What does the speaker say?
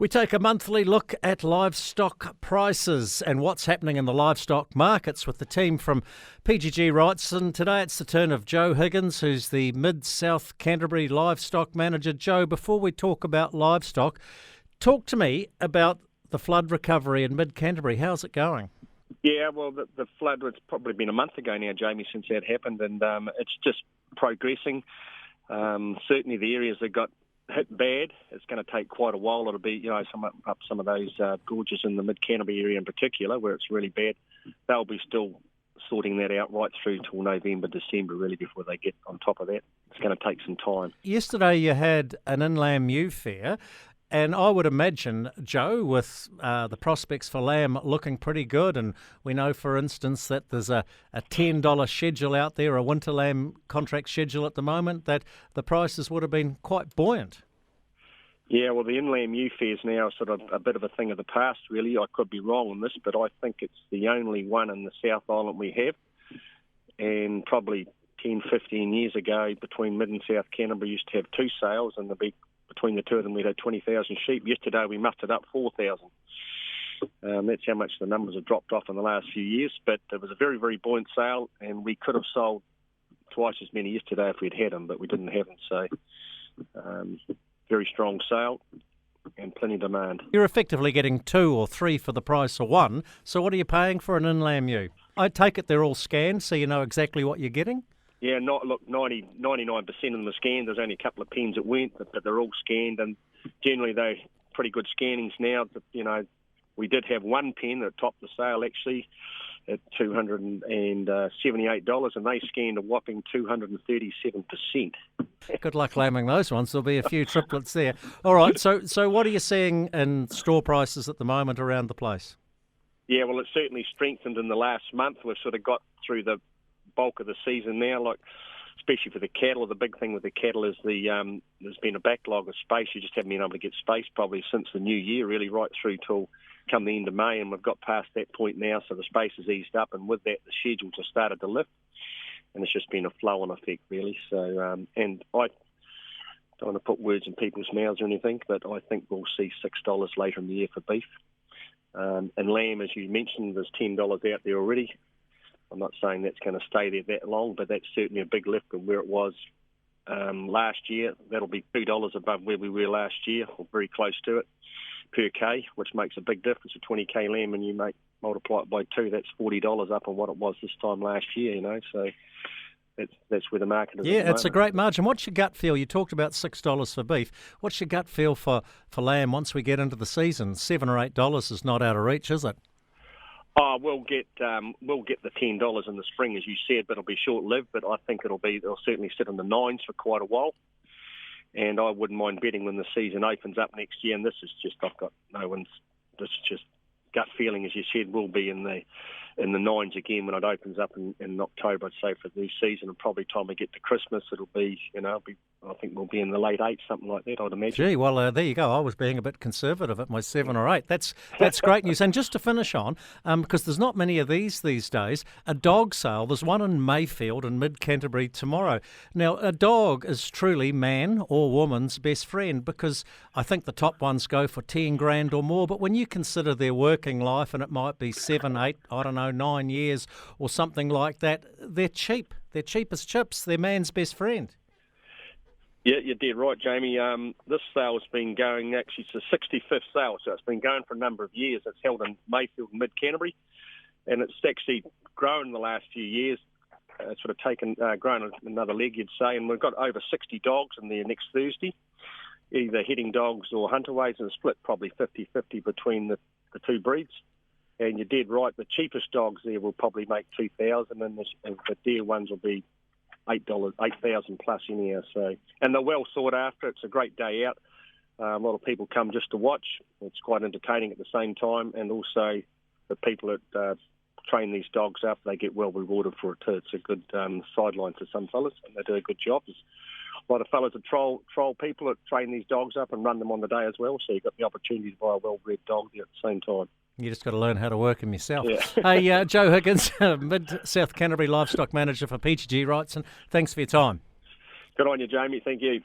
We take a monthly look at livestock prices and what's happening in the livestock markets with the team from PGG Wrightson. Today it's the turn of Joe Higgins, who's the Mid-South Canterbury livestock manager. Joe, before we talk about livestock, talk to me about the flood recovery in Mid-Canterbury. How's it going? Yeah, well, the flood was probably been a month ago now, Jamie, since that happened, and it's just progressing. Certainly the areas that got hit bad, it's going to take quite a while. It'll be, some of those gorges in the Mid-Canterbury area in particular, where it's really bad. They'll be still sorting that out right through till November, December, really, before they get on top of that. It's going to take some time. Yesterday you had an inland ewe fair, and I would imagine, Joe, with the prospects for lamb looking pretty good, and we know, for instance, that there's a $10 schedule out there, a winter lamb contract schedule at the moment, that the prices would have been quite buoyant. Yeah, well, the inland ewe fair is now sort of a bit of a thing of the past, really. I could be wrong on this, but I think it's the only one in the South Island we have. And probably 10, 15 years ago, between Mid and South Canterbury used to have two sales, and between the two of them we had 20,000 sheep. Yesterday we mustered up 4,000. That's how much the numbers have dropped off in the last few years. But it was a very, very buoyant sale, and we could have sold twice as many yesterday if we'd had them, but we didn't have them. So very strong sale and plenty of demand. You're effectively getting two or three for the price of one. So what are you paying for an inland ewe? I take it they're all scanned, so you know exactly what you're getting? Yeah, 99% of them are scanned. There's only a couple of pens that weren't, but they're all scanned, and generally they're pretty good scannings now. We did have one pen that topped the sale actually at $278, and they scanned a whopping 237%. Good luck lambing those ones. There'll be a few triplets there. All right, so what are you seeing in store prices at the moment around the place? Yeah, well, it's certainly strengthened in the last month. We've sort of got through the bulk of the season now, especially for the cattle. The big thing with the cattle is there's been a backlog of space. You just haven't been able to get space probably since the new year, really, right through till come the end of May, and we've got past that point now, so the space has eased up, and with that the schedules have started to lift, and it's just been a flow-on effect, really. So, and I don't want to put words in people's mouths or anything, but I think we'll see $6 later in the year for beef. And lamb, as you mentioned, there's $10 out there already. I'm not saying that's going to stay there that long, but that's certainly a big lift from where it was last year. That'll be $2 above where we were last year, or very close to it, per K, which makes a big difference. A 20K lamb, and you multiply it by two, that's $40 up on what it was this time last year, So that's where the market is. Yeah, it's a great margin. What's your gut feel? You talked about $6 for beef. What's your gut feel for lamb once we get into the season? $7 or $8 is not out of reach, is it? Oh, we'll get the $10 in the spring, as you said, but it'll be short-lived. But I think it'll certainly sit in the nines for quite a while. And I wouldn't mind betting when the season opens up next year. And this is just, this is just gut feeling, as you said, will be in the nines again when it opens up in October, I'd say, for the new season. And probably time we get to Christmas, it'll be, I think we'll be in the late eights, something like that, I'd imagine. Gee, well, there you go. I was being a bit conservative at my 7 or 8. That's great news. And just to finish on, because there's not many of these days, a dog sale. There's one in Mayfield in Mid-Canterbury tomorrow. Now, a dog is truly man or woman's best friend, because I think the top ones go for 10 grand or more. But when you consider their working life, and it might be 7, 8, 9 years or something like that, they're cheap. They're cheap as chips. They're man's best friend. Yeah, you're dead right, Jamie. This sale's been going, actually, it's the 65th sale, so it's been going for a number of years. It's held in Mayfield, Mid-Canterbury, and it's actually grown in the last few years. It's sort of grown another leg, you'd say, and we've got over 60 dogs in there next Thursday, either heading dogs or hunterways, and split probably 50-50 between the two breeds. And you're dead right, the cheapest dogs there will probably make $2,000, and the dear ones will be $8,000 plus anyhow. So, and they're well sought after. It's a great day out. A lot of people come just to watch. It's quite entertaining at the same time, and also the people that train these dogs up, they get well rewarded for it too. It's a good sideline for some fellas, and they do a good job. There's a lot of fellas that troll people that train these dogs up and run them on the day as well. So you've got the opportunity to buy a well-bred dog there at the same time. You just got to learn how to work them yourself. Yeah. Hey, Joe Higgins, Mid-South Canterbury Livestock Manager for PGG Wrightson. Thanks for your time. Good on you, Jamie. Thank you.